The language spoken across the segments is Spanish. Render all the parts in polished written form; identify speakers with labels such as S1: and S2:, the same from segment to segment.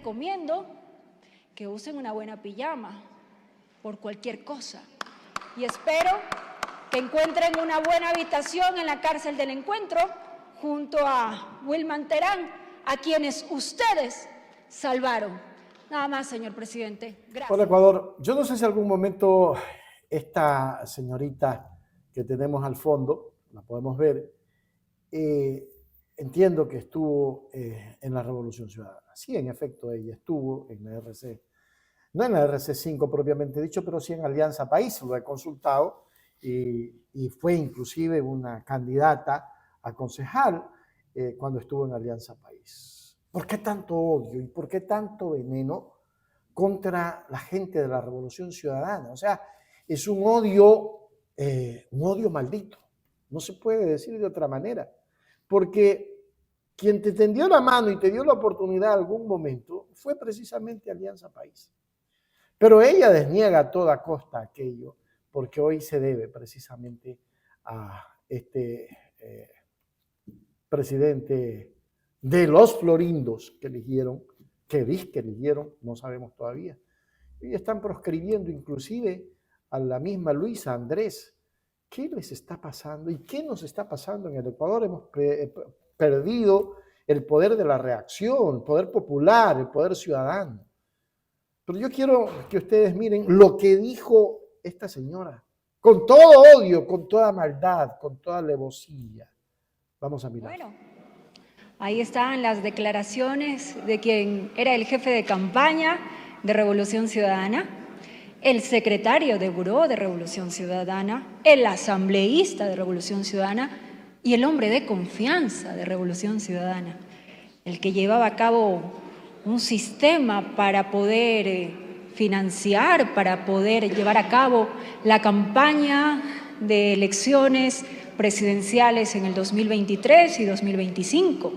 S1: recomiendo que usen una buena pijama por cualquier cosa. Y espero que encuentren una buena habitación en la cárcel del Encuentro junto a Wilman Terán, a quienes ustedes salvaron. Nada más, señor presidente. Gracias.
S2: Hola, Ecuador. Yo no sé si algún momento esta señorita que tenemos al fondo, la podemos ver, entiendo que estuvo en la Revolución Ciudadana. Sí, en efecto, ella estuvo en la RC, no en la RC5 propiamente dicho, pero sí en Alianza País, lo he consultado, y fue inclusive una candidata a concejal cuando estuvo en Alianza País. ¿Por qué tanto odio y por qué tanto veneno contra la gente de la Revolución Ciudadana? O sea, es un odio maldito. No se puede decir de otra manera. Porque quien te tendió la mano y te dio la oportunidad en algún momento fue precisamente Alianza País. Pero ella desniega a toda costa aquello, porque hoy se debe precisamente a este presidente de los florindos que eligieron, no sabemos todavía. Y están proscribiendo inclusive a la misma Luisa Andrés. ¿Qué les está pasando y qué nos está pasando en el Ecuador? Hemos perdido el poder de la reacción, el poder popular, el poder ciudadano. Pero yo quiero que ustedes miren lo que dijo esta señora, con todo odio, con toda maldad, con toda alevosía. Vamos a mirar.
S1: Bueno, ahí están las declaraciones de quien era el jefe de campaña de Revolución Ciudadana, el secretario de Buró de Revolución Ciudadana, el asambleísta de Revolución Ciudadana y el hombre de confianza de Revolución Ciudadana, el que llevaba a cabo un sistema para poder financiar, para poder llevar a cabo la campaña de elecciones presidenciales en el 2023 y 2025.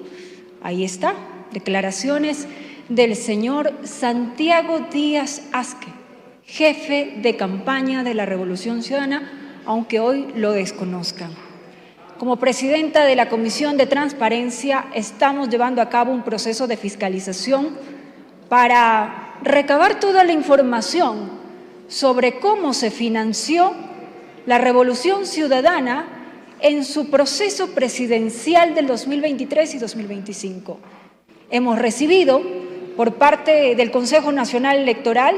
S1: Ahí está, declaraciones del señor Santiago Díaz Asque, jefe de campaña de la Revolución Ciudadana, aunque hoy lo desconozcan. Como presidenta de la Comisión de Transparencia, estamos llevando a cabo un proceso de fiscalización para recabar toda la información sobre cómo se financió la Revolución Ciudadana en su proceso presidencial del 2023 y 2025. Hemos recibido por parte del Consejo Nacional Electoral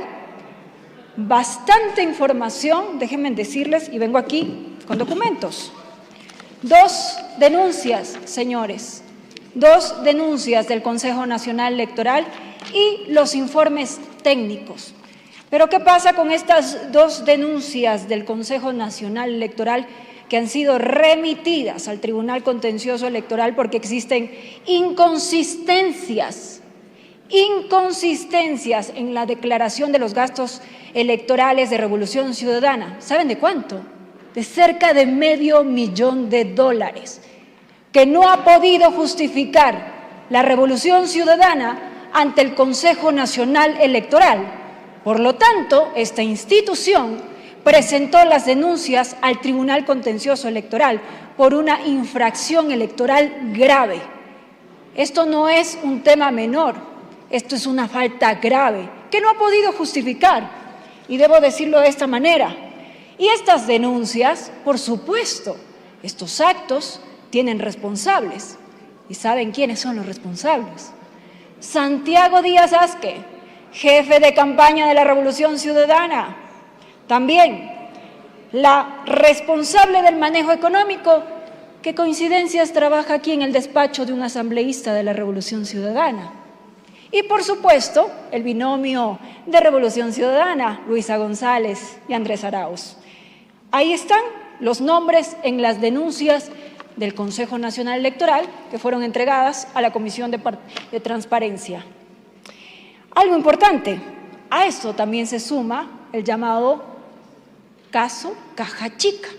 S1: bastante información, déjenme decirles, y vengo aquí con documentos. 2 denuncias, señores, 2 denuncias del Consejo Nacional Electoral y los informes técnicos. Pero ¿qué pasa con estas 2 denuncias del Consejo Nacional Electoral que han sido remitidas al Tribunal Contencioso Electoral porque existen inconsistencias en la declaración de los gastos electorales de Revolución Ciudadana? ¿Saben de cuánto? De cerca de $500,000, que no ha podido justificar la Revolución Ciudadana ante el Consejo Nacional Electoral. Por lo tanto, esta institución presentó las denuncias al Tribunal Contencioso Electoral por una infracción electoral grave. Esto no es un tema menor, esto es una falta grave que no ha podido justificar, y debo decirlo de esta manera. Y estas denuncias, por supuesto, estos actos tienen responsables. ¿Y saben quiénes son los responsables? Santiago Díaz Asque, jefe de campaña de la Revolución Ciudadana. También la responsable del manejo económico, que coincidencias trabaja aquí en el despacho de un asambleísta de la Revolución Ciudadana. Y por supuesto, el binomio de Revolución Ciudadana, Luisa González y Andrés Arauz. Ahí están los nombres en las denuncias del Consejo Nacional Electoral que fueron entregadas a la Comisión de Transparencia. Algo importante, a esto también se suma el llamado caso Caja Chica,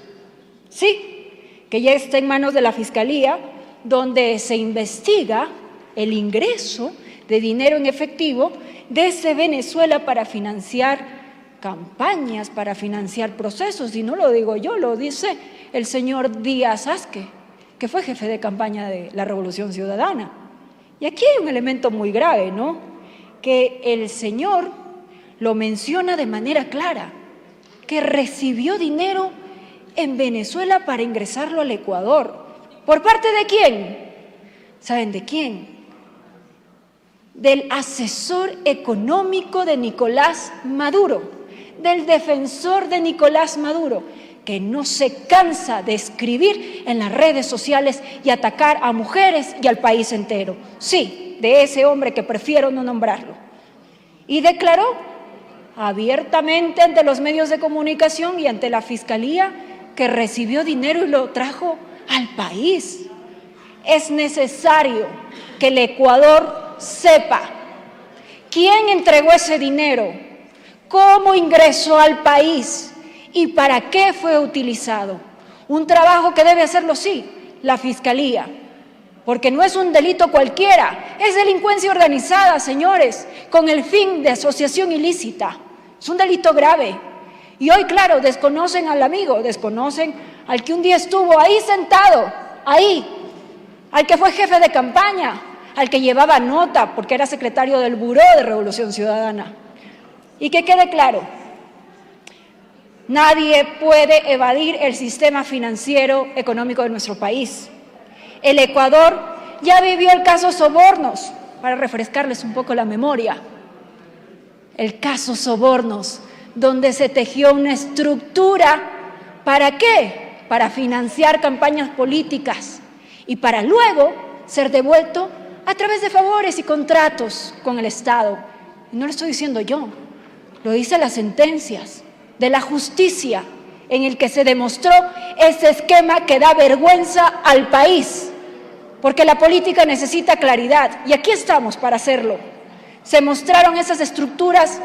S1: sí, que ya está en manos de la Fiscalía, donde se investiga el ingreso de dinero en efectivo desde Venezuela para financiar campañas, para financiar procesos, y no lo digo yo, lo dice el señor Díaz Asque, que fue jefe de campaña de la Revolución Ciudadana. Y aquí hay un elemento muy grave, ¿no? que el señor lo menciona de manera clara, que recibió dinero en Venezuela para ingresarlo al Ecuador. ¿Por parte de quién? ¿Saben de quién? Del asesor económico de Nicolás Maduro, del defensor de Nicolás Maduro, que no se cansa de escribir en las redes sociales y atacar a mujeres y al país entero. Sí, de ese hombre que prefiero no nombrarlo. Y declaró abiertamente ante los medios de comunicación y ante la Fiscalía que recibió dinero y lo trajo al país. Es necesario que el Ecuador sepa quién entregó ese dinero, cómo ingresó al país y para qué fue utilizado. Un trabajo que debe hacerlo, sí, la Fiscalía, porque no es un delito cualquiera, es delincuencia organizada, señores, con el fin de asociación ilícita. Es un delito grave. Y hoy, claro, desconocen al amigo, desconocen al que un día estuvo ahí sentado, ahí, al que fue jefe de campaña, al que llevaba nota porque era secretario del Buró de Revolución Ciudadana. Y que quede claro, nadie puede evadir el sistema financiero económico de nuestro país. El Ecuador ya vivió el caso Sobornos, para refrescarles un poco la memoria. El caso Sobornos, donde se tejió una estructura, ¿para qué? Para financiar campañas políticas y para luego ser devuelto a través de favores y contratos con el Estado. Y no lo estoy diciendo yo, lo dicen las sentencias de la justicia en el que se demostró ese esquema que da vergüenza al país, porque la política necesita claridad y aquí estamos para hacerlo. Se mostraron esas estructuras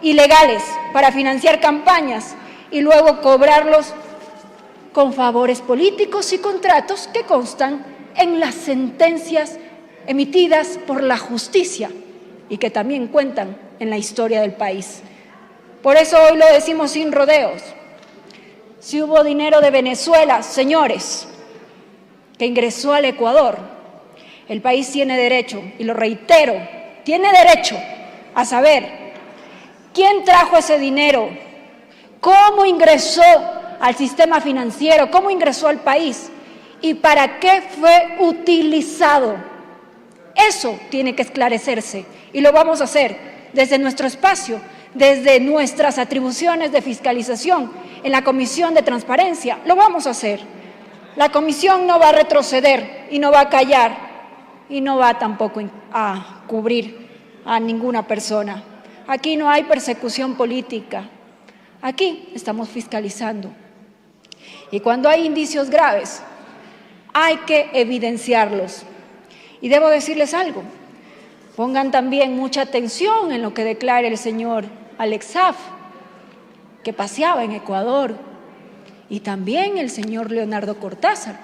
S1: ilegales para financiar campañas y luego cobrarlos con favores políticos y contratos que constan en las sentencias emitidas por la justicia y que también cuentan en la historia del país. Por eso hoy lo decimos sin rodeos. Si hubo dinero de Venezuela, señores, que ingresó al Ecuador, el país tiene derecho, y lo reitero, tiene derecho a saber quién trajo ese dinero, cómo ingresó al sistema financiero, cómo ingresó al país y para qué fue utilizado. Eso tiene que esclarecerse y lo vamos a hacer desde nuestro espacio, desde nuestras atribuciones de fiscalización en la Comisión de Transparencia. Lo vamos a hacer. La comisión no va a retroceder y no va a callar y no va tampoco a cubrir a ninguna persona. Aquí no hay persecución política. Aquí estamos fiscalizando. Y cuando hay indicios graves, hay que evidenciarlos. Y debo decirles algo, pongan también mucha atención en lo que declara el señor Alex Saab, que paseaba en Ecuador, y también el señor Leonardo Cortázar,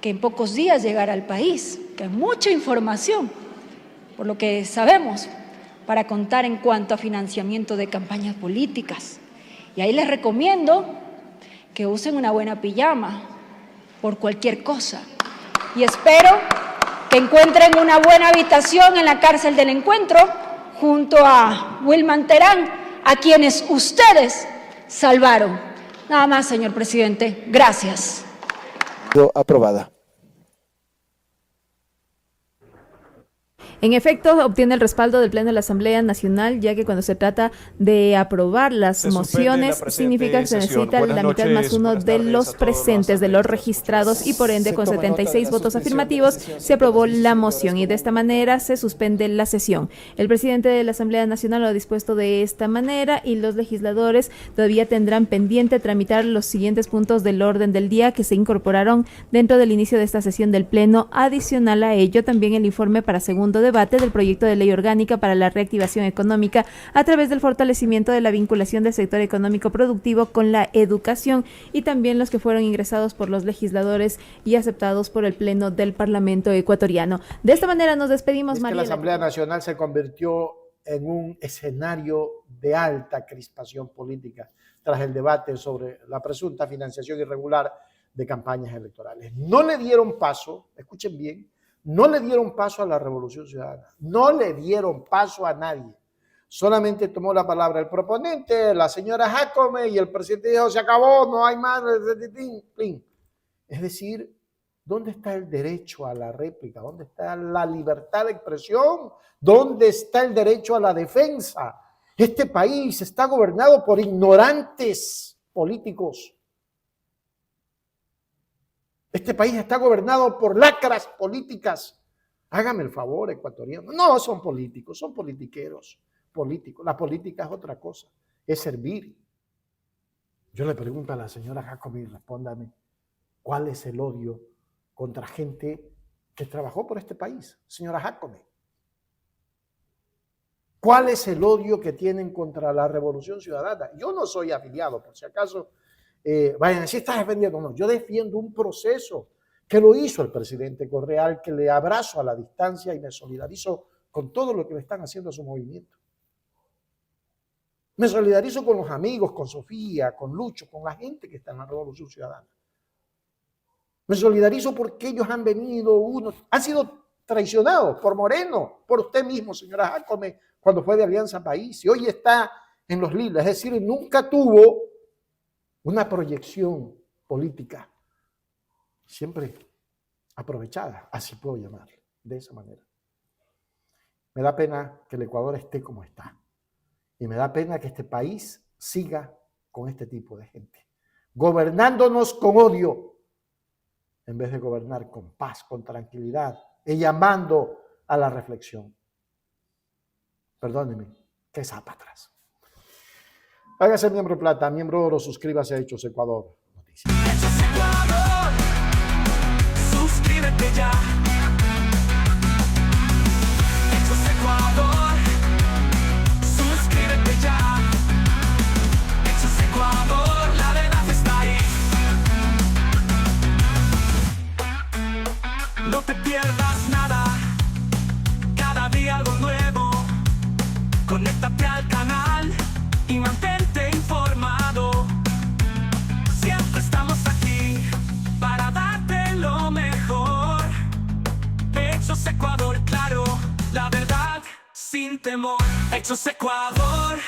S1: que en pocos días llegará al país, que hay mucha información, por lo que sabemos, para contar en cuanto a financiamiento de campañas políticas. Y ahí les recomiendo que usen una buena pijama por cualquier cosa. Y espero que encuentren una buena habitación en la cárcel del Encuentro junto a Wilman Terán, a quienes ustedes salvaron. Nada más, señor presidente. Gracias.
S3: Aprobada.
S4: En efecto, obtiene el respaldo del Pleno de la Asamblea Nacional, ya que cuando se trata de aprobar las mociones, significa que se necesita la mitad más uno de los presentes, de los registrados, y por ende, con 76 votos afirmativos, se aprobó la moción y de esta manera se suspende la sesión. El presidente de la Asamblea Nacional lo ha dispuesto de esta manera y los legisladores todavía tendrán pendiente tramitar los siguientes puntos del orden del día que se incorporaron dentro del inicio de esta sesión del Pleno. Adicional a ello, también el informe para segundo debate del proyecto de ley orgánica para la reactivación económica a través del fortalecimiento de la vinculación del sector económico productivo con la educación, y también los que fueron ingresados por los legisladores y aceptados por el Pleno del Parlamento ecuatoriano. De esta manera nos despedimos, María.
S2: La Asamblea Nacional se convirtió en un escenario de alta crispación política tras el debate sobre la presunta financiación irregular de campañas electorales. No le dieron paso, escuchen bien, no le dieron paso a la Revolución Ciudadana, no le dieron paso a nadie. solamente tomó la palabra el proponente, la señora Jacome, y el presidente dijo, se acabó, no hay más. Es decir, ¿dónde está el derecho a la réplica? ¿Dónde está la libertad de expresión? ¿Dónde está el derecho a la defensa? Este país está gobernado por ignorantes políticos. Este país está gobernado por lacras políticas. Hágame el favor, ecuatoriano. No son políticos, son politiqueros. Políticos. La política es otra cosa, es servir. Yo le pregunto a la señora Jacome, respóndame, ¿cuál es el odio contra gente que trabajó por este país? Señora Jacome, ¿cuál es el odio que tienen contra la Revolución Ciudadana? Yo no soy afiliado, por si acaso vayan a decir, ¿estás defendiendo? No, yo defiendo un proceso que lo hizo el presidente Correa, que le abrazo a la distancia y me solidarizo con todo lo que le están haciendo a su movimiento. Me solidarizo con los amigos, con Sofía, con Lucho, con la gente que está en la Revolución Ciudadana. Me solidarizo porque ellos han venido, han sido traicionados por Moreno, por usted mismo, señora Jacome, cuando fue de Alianza País, y hoy está en los lilas. Es decir, nunca tuvo una proyección política, siempre aprovechada, así puedo llamarlo, de esa manera. Me da pena que el Ecuador esté como está. Y me da pena que este país siga con este tipo de gente, gobernándonos con odio, en vez de gobernar con paz, con tranquilidad, y llamando a la reflexión. Perdóneme, que es para atrás. Hágase miembro plata, miembro oro, suscríbase a Hechos Ecuador Noticias.
S5: Hechos Ecuador, suscríbete ya. Hechos Ecuador, suscríbete ya. Hechos Ecuador, la verdad está ahí. No te pierdas nada, cada día algo nuevo. Conéctate al canal y mantente informado. Siempre estamos aquí para darte lo mejor. Hechos Ecuador, claro, la verdad sin temor. Hechos Ecuador.